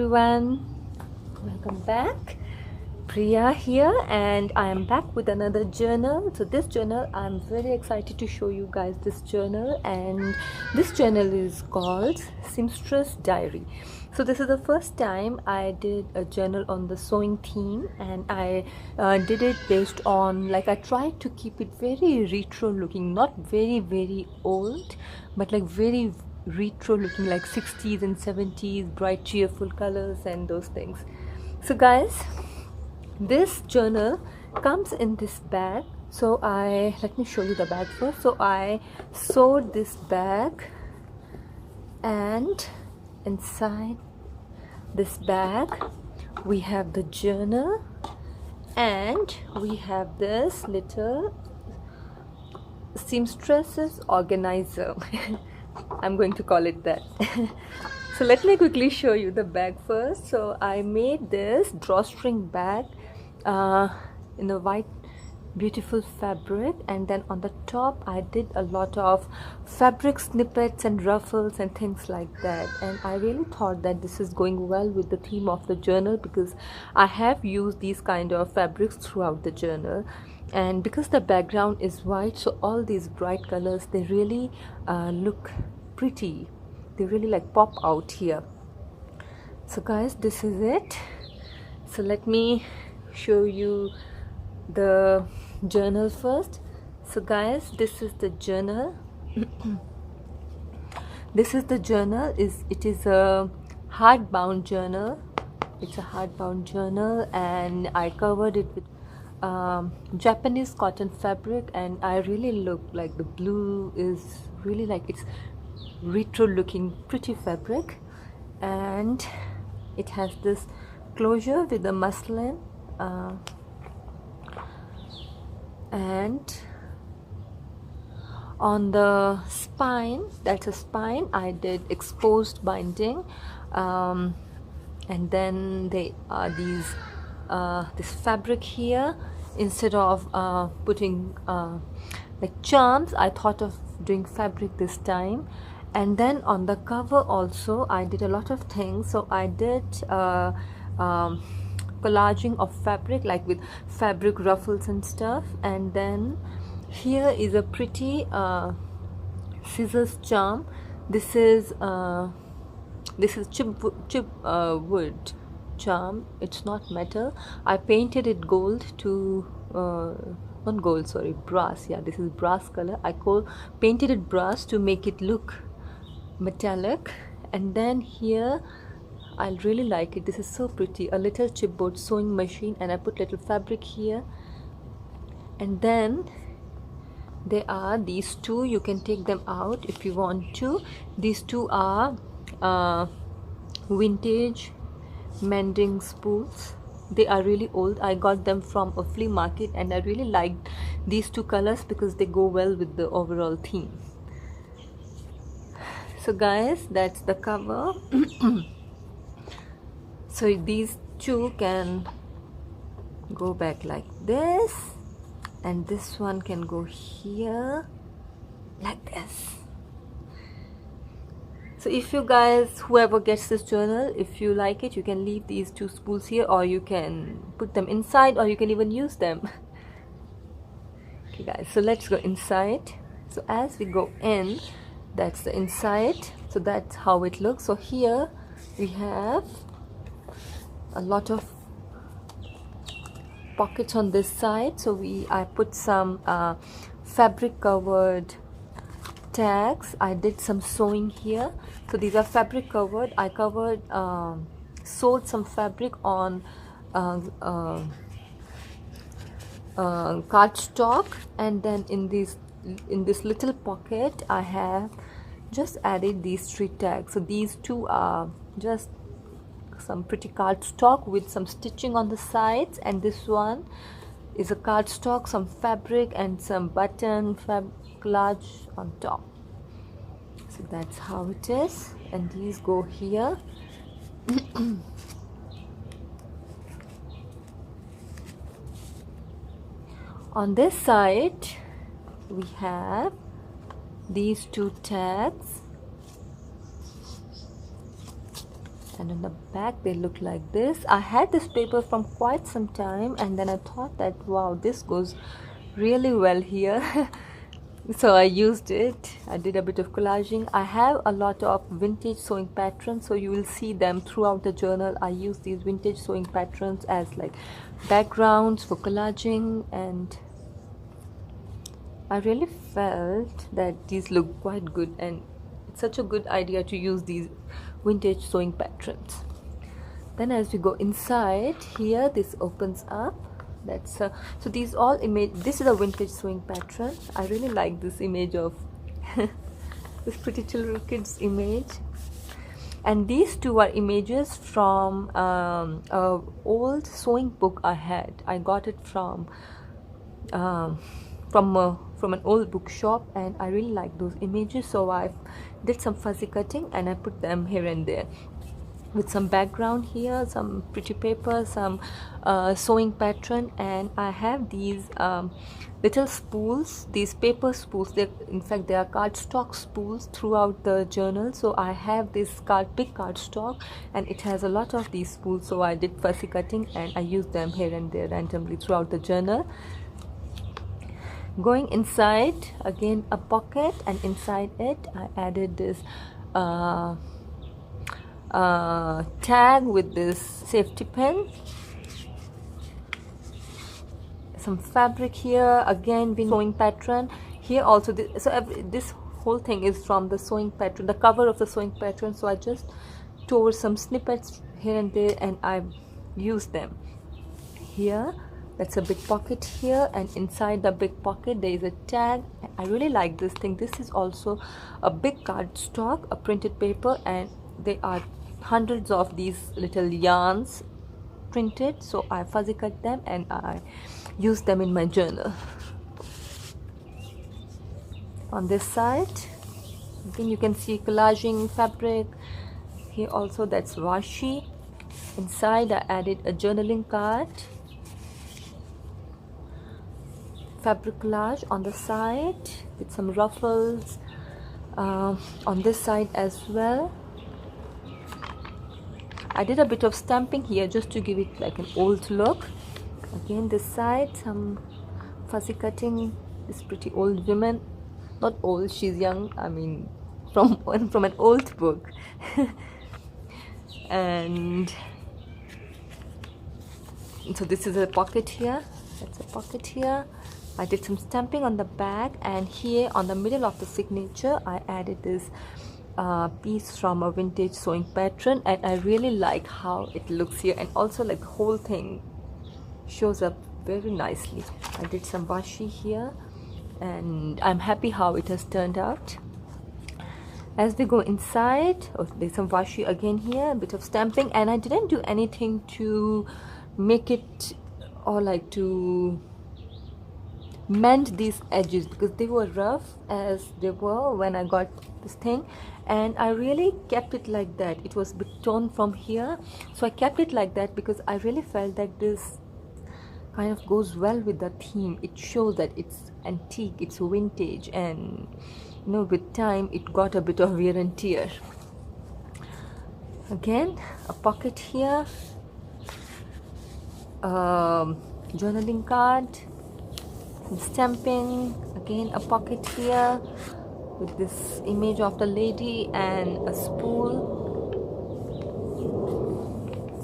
everyone, welcome back. Priya here, and I am back with another journal. So this journal, I'm very excited to show you guys this journal, and this journal is called Seamstress Diary. So this is the first time I did a journal on the sewing theme, and I did it based on, like, I tried to keep it very retro looking, not very old, but like very retro looking, like 60s and 70s, bright cheerful colors and those things. So guys, this journal comes in this bag. So let me show you the bag first. So I sewed this bag, and inside this bag we have the journal, and we have this little seamstress's organizer. I'm going to call it that. So let me quickly show you the bag first. So I made this drawstring bag in a white beautiful fabric, and then on the top I did a lot of fabric snippets and ruffles and things like that. And I really thought that this is going well with the theme of the journal, because I have used these kind of fabrics throughout the journal, and because the background is white, so all these bright colors, they really look pretty. They really like pop out here. So guys, this is it. So let me show you the journal first. So guys, this is the journal. This is the journal. It is a hardbound journal. It's a hardbound journal, and I covered it with Japanese cotton fabric, and I really look like the blue is really like, it's retro looking pretty fabric, and it has this closure with the muslin, and on the spine, that's a spine, I did exposed binding, and then they are these this fabric here. Instead of putting like charms, I thought of doing fabric this time. And then on the cover also I did a lot of things. So I did collaging of fabric, like with fabric ruffles and stuff. And then here is a pretty scissors charm. This is chip wood charm. It's not metal. I painted it gold to not gold, sorry, brass. Yeah, this is brass color. I painted it brass to make it look metallic. And then here, I really like it. This is so pretty. A little chipboard sewing machine, and I put little fabric here. And then there are these two. You can take them out if you want to. These two are vintage mending spools. They are really old. I got them from a flea market, and I really liked these two colors because they go well with the overall theme. So guys, that's the cover. So these two can go back like this, and this one can go here like this. So if you guys, whoever gets this journal, if you like it, you can leave these two spools here, or you can put them inside, or you can even use them. Okay guys, so let's go inside. So as we go in, that's the inside. So that's how it looks. So here we have a lot of pockets on this side. So I put some fabric covered tags. I did some sewing here. So these are fabric covered. I covered sewed some fabric on cardstock, and then in this little pocket I have just added these 3 tags. So these two are just some pretty cardstock with some stitching on the sides, and this one is a cardstock, some fabric, and some button collage on top. So that's how it is, and these go here. On this side we have these 2 tags, and on the back they look like this. I had this paper from quite some time, and then I thought that wow, this goes really well here. So I used it. I did a bit of collaging. I have a lot of vintage sewing patterns, so you will see them throughout the journal. I use these vintage sewing patterns as like backgrounds for collaging, and I really felt that these look quite good, and it's such a good idea to use these vintage sewing patterns. Then as we go inside here, this opens up. That's so these all image. This is a vintage sewing pattern. I really like this image of this pretty little kids image, and these two are images from a old sewing book I had. I got it from an old bookshop, and I really like those images, so I did some fuzzy cutting and I put them here and there with some background here, some pretty paper, some sewing pattern, and I have these little spools, these paper spools. In fact they are cardstock spools throughout the journal, so I have this big cardstock, and it has a lot of these spools, so I did fussy cutting and I used them here and there randomly throughout the journal. Going inside, again a pocket, and inside it I added this tag with this safety pin, some fabric here, again been sewing pattern here also. This whole thing is from the sewing pattern, the cover of the sewing pattern, so I just tore some snippets here and there and I used them here. That's a big pocket here, and inside the big pocket there is a tag. I really like this thing. This is also a big cardstock, a printed paper, and they are hundreds of these little yarns printed, so I fuzzy cut them and I use them in my journal. On this side again you can see collaging fabric here also, that's washi. Inside I added a journaling card, fabric collage on the side with some ruffles on this side as well. I did a bit of stamping here just to give it like an old look. Again this side some fuzzy cutting. This pretty old woman, not old, she's young, I mean from an old book. And so this is a pocket here, that's a pocket here. I did some stamping on the back, and here on the middle of the signature I added this piece from a vintage sewing pattern, and I really like how it looks here, and also like the whole thing shows up very nicely. I did some washi here and I'm happy how it has turned out. As we go inside, there's some washi again here, a bit of stamping, and I didn't do anything to make it or like to mend these edges because they were rough as they were when I got this thing, and I really kept it like that. It was a bit torn from here, so I kept it like that because I really felt that this kind of goes well with the theme. It shows that it's antique, it's vintage, and you know, with time it got a bit of wear and tear. Again a pocket here, journaling card, stamping, again a pocket here with this image of the lady and a spool,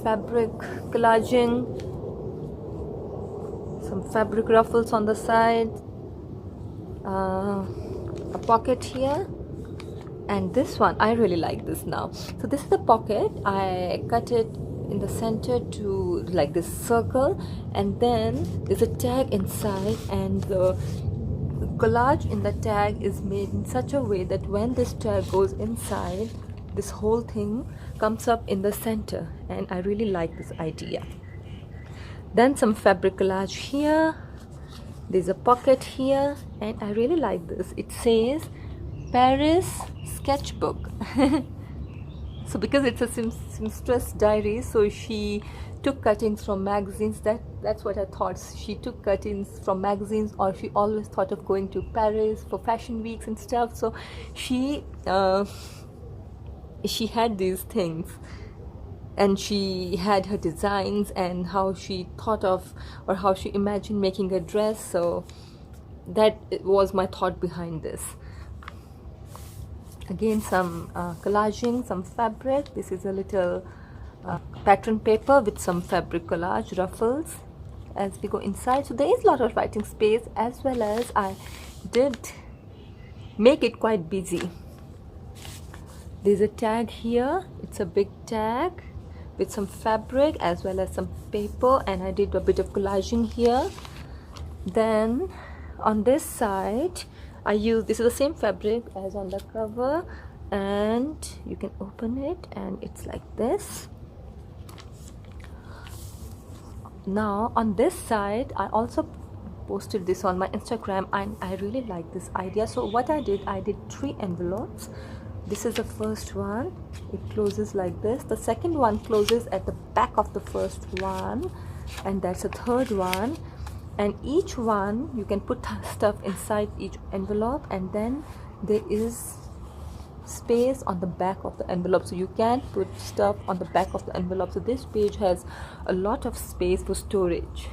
fabric collaging, some fabric ruffles on the side, a pocket here, and this one I really like this now. So this is the pocket. I cut it in the center to like this circle, and then there's a tag inside, and the collage in the tag is made in such a way that when this tag goes inside, this whole thing comes up in the center, and I really like this idea. Then some fabric collage here, there's a pocket here, and I really like this. It says Paris Sketchbook. So because it's a seamstress diary, so she took cuttings from magazines. That's what I thought. She took cuttings from magazines, or she always thought of going to Paris for fashion weeks and stuff. So she had these things and she had her designs and how she thought of or how she imagined making a dress. So that was my thought behind this. Again, some collaging, some fabric. This is a little pattern paper with some fabric collage ruffles as we go inside. So there is a lot of writing space, as well as I did make it quite busy. There's a tag here. It's a big tag with some fabric as well as some paper, and I did a bit of collaging here. Then on this side I used, this is the same fabric as on the cover, and you can open it and it's like this. Now on this side I also posted this on my Instagram, and I really like this idea. So what I did 3 envelopes. This is the first one. It closes like this. The second one closes at the back of the first one, and that's the third one. And each one you can put stuff inside each envelope, and then there is space on the back of the envelope, so you can put stuff on the back of the envelope. So this page has a lot of space for storage.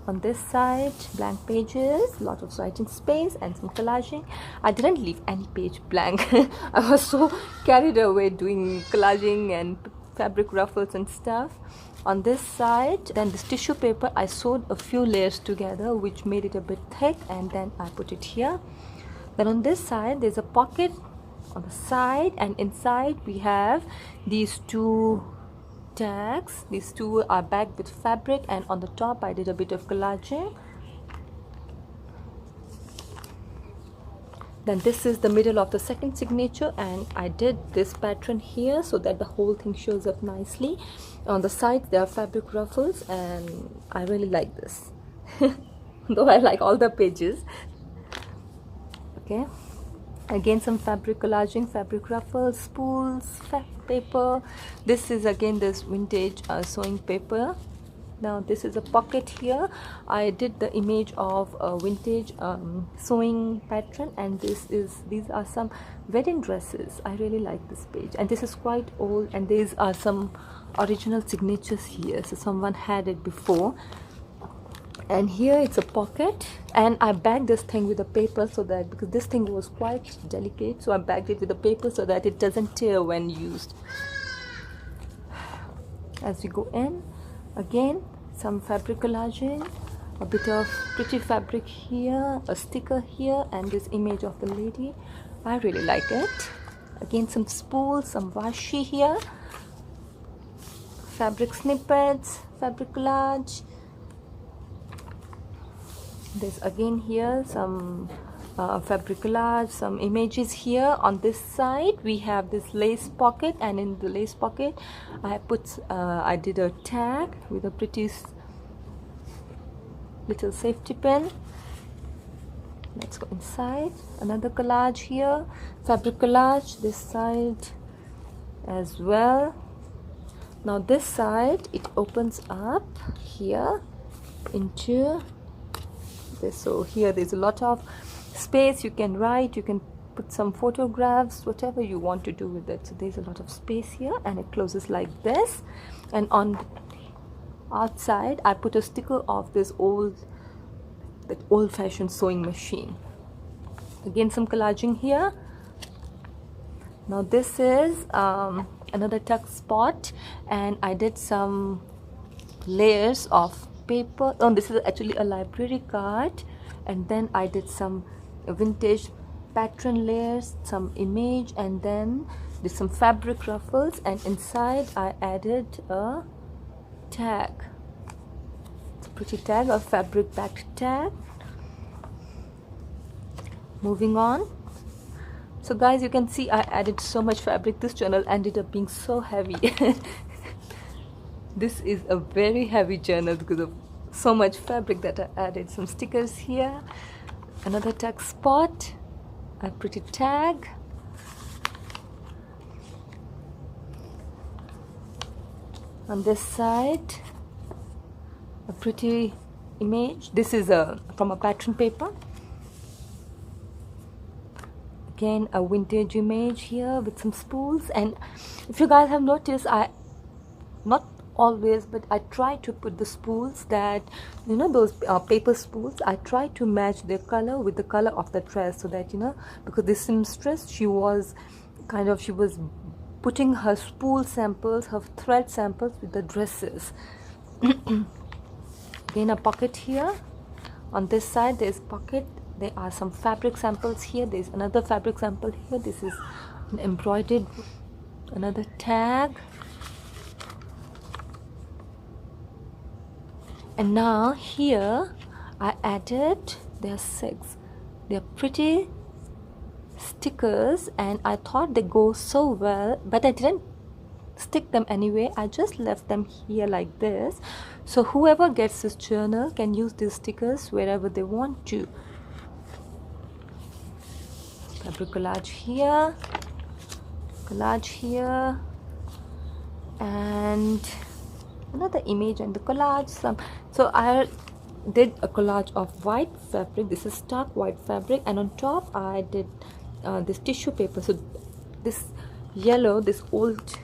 On this side, blank pages, a lot of writing space and some collaging. I didn't leave any page blank. I was so carried away doing collaging and fabric ruffles and stuff. On this side, then this tissue paper, I sewed a few layers together, which made it a bit thick, and then I put it here. Then on this side, there's a pocket on the side, and inside we have these 2 tags. These 2 are bagged with fabric, and on the top I did a bit of collaging. Then this is the middle of the second signature, and I did this pattern here so that the whole thing shows up nicely. On the sides there are fabric ruffles, and I really like this. Though I like all the pages. Okay, again some fabric collaging, fabric ruffles, spools, paper. This is again this vintage sewing paper. Now this is a pocket here. I did the image of a vintage sewing pattern, and these are some wedding dresses. I really like this page, and this is quite old, and these are some original signatures here, so someone had it before. And here it's a pocket, and I bagged this thing with the paper so that, because this thing was quite delicate, so I bagged it with the paper so that it doesn't tear when used. As we go in, again some fabric collaging, a bit of pretty fabric here, a sticker here, and this image of the lady. I really like it. Again some spools, some washi here, fabric snippets, fabric collage. There's again here some fabric collage, some images here. On this side we have this lace pocket, and in the lace pocket I did a tag with a pretty little safety pin. Let's go inside. Another collage here, fabric collage, this side as well. Now this side, it opens up here into this. So here there's a lot of space. You can write, you can put some photographs, whatever you want to do with it. So there's a lot of space here, and it closes like this. And on the outside I put a sticker of this old-fashioned sewing machine. Again some collaging here. Now this is another tuck spot, and I did some layers of paper. Oh, this is actually a library card, and then I did some vintage pattern layers, some image, and then there's some fabric ruffles, and inside I added a tag. It's a pretty tag, a fabric backed tag. Moving on. So guys, you can see I added so much fabric. This journal ended up being so heavy. This is a very heavy journal because of so much fabric that I added. Some stickers here, another tag spot, a pretty tag, on this side a pretty image. This is from a pattern paper. again a vintage image here with some spools. And if you guys have noticed, I not always, but I try to put the spools that, you know, those paper spools, I try to match their color with the color of the dress, so that, you know, because this seamstress, she was putting her spool samples, her thread samples with the dresses. Again a pocket here. On this side there's pocket. There are some fabric samples here. There's another fabric sample here. This is an embroidered, another tag. And now here I added, there are 6. They're pretty stickers, and I thought they go so well, but I didn't stick them anyway. I just left them here like this, so whoever gets this journal can use these stickers wherever they want to. Fabric collage here, and another image and the collage. So I did a collage of white fabric. This is stark white fabric, and on top I did this tissue paper. So this yellow, this old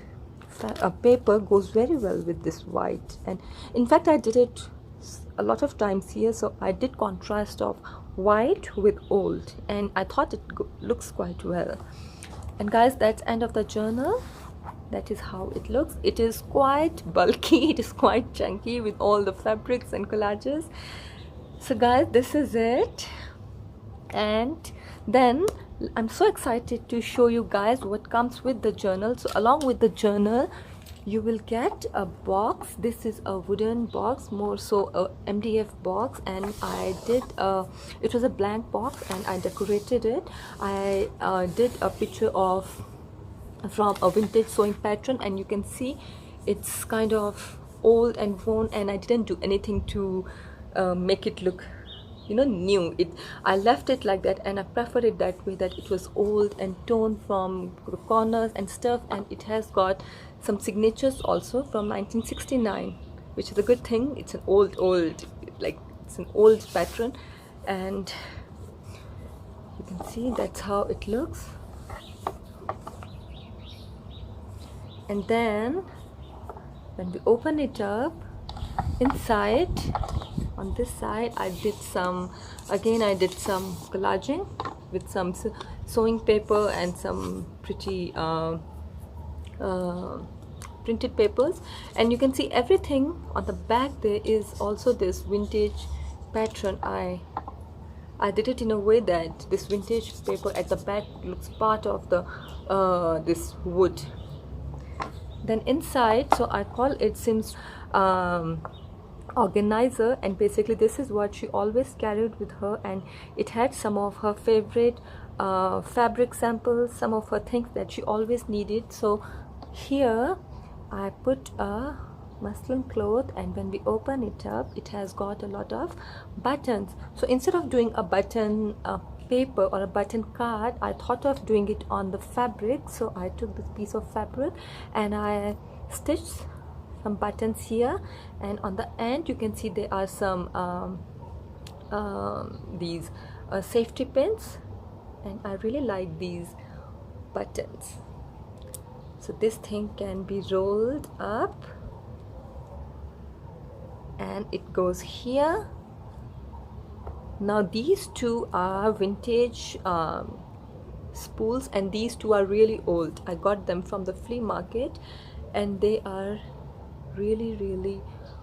paper goes very well with this white, and in fact I did it a lot of times here. So I did contrast of white with old, and I thought it looks quite well. And guys, that's end of the journal. That is how it looks. It is quite bulky, it is quite chunky with all the fabrics and collages. So guys, this is it. And then I'm so excited to show you guys what comes with the journal. So along with the journal, you will get a box. This is a wooden box, more so a MDF box, and I did it was a blank box and I decorated it. I did a picture of from a vintage sewing pattern, and you can see it's kind of old and worn, and I didn't do anything to make it look, you know, new. I left it like that, and I preferred it that way, that it was old and torn from the corners and stuff. And it has got some signatures also from 1969, which is a good thing. It's an old like it's an old pattern, and you can see that's how it looks. And then when we open it up, inside on this side I did some collaging with some sewing paper and some pretty printed papers. And you can see everything on the back. There is also this vintage pattern. I did it in a way that this vintage paper at the back looks part of the this wood. Then inside, so I call it Sims organizer, and basically this is what she always carried with her, and it had some of her favorite fabric samples, some of her things that she always needed. So here I put a muslin cloth, and when we open it up, it has got a lot of buttons. So instead of doing a button paper or a button card, I thought of doing it on the fabric. So I took this piece of fabric and I stitched some buttons here, and on the end you can see there are some these safety pins, and I really like these buttons. So this thing can be rolled up and it goes here. Now these two are vintage spools, and these two are really old. I got them from the flea market, and they are really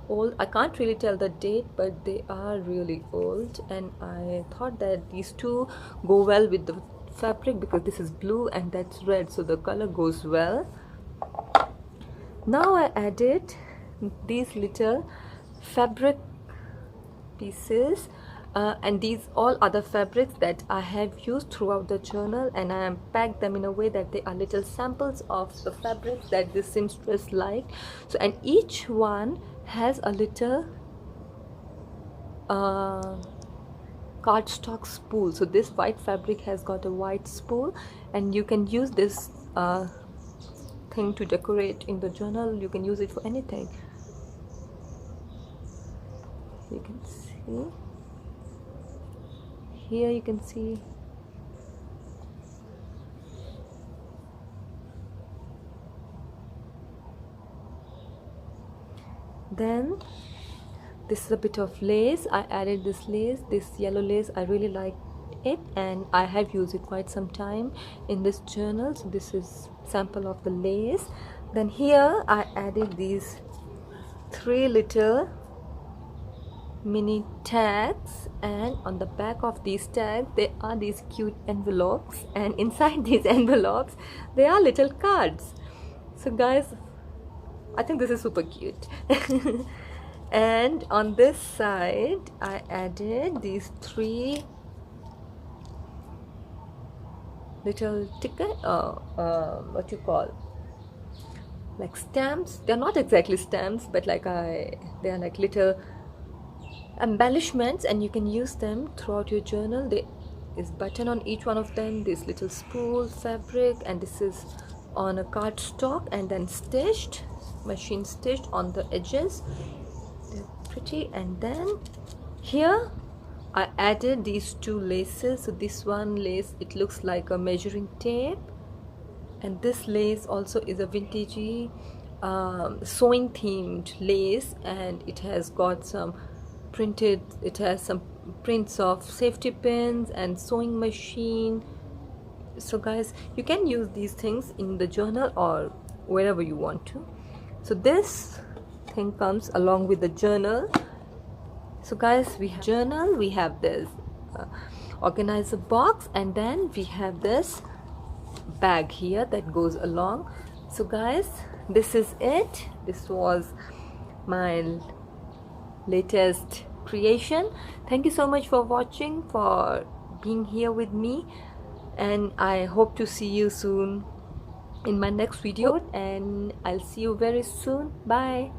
old. I can't really tell the date, but they are really old, and I thought that these two go well with the fabric because this is blue and that's red, so the color goes well. Now I added these little fabric pieces, and these all other fabrics that I have used throughout the journal, and I have packed them in a way that they are little samples of the fabrics that this seamstress liked. So, and each one has a little cardstock spool. So this white fabric has got a white spool, and you can use this thing to decorate in the journal. You can use it for anything. You can see here, you can see Then this is a bit of lace. I added this lace, this yellow lace. I really like it and I have used it quite some time in this journal. So this is sample of the lace. Then here I added these 3 little mini tags, and on the back of these tags there are these cute envelopes, and inside these envelopes there are little cards. So guys, I think this is super cute. And on this side I added these 3 little ticket what you call, like stamps. They're not exactly stamps, but like they are like little embellishments, and you can use them throughout your journal. There is button on each one of them, this little spool fabric, and this is on a cardstock and then stitched, machine stitched on the edges. They're pretty. And then here I added these 2 laces. So this one lace, it looks like a measuring tape, and this lace also is a vintagey sewing themed lace, and it has got some printed, it has some prints of safety pins and sewing machine. So guys, you can use these things in the journal or wherever you want to. So this thing comes along with the journal. So guys, we have journal, we have this organizer box, and then we have this bag here that goes along. So guys, this is it. This was my latest creation. Thank you so much for watching, for being here with me, and I hope to see you soon in my next video, and I'll see you very soon. Bye.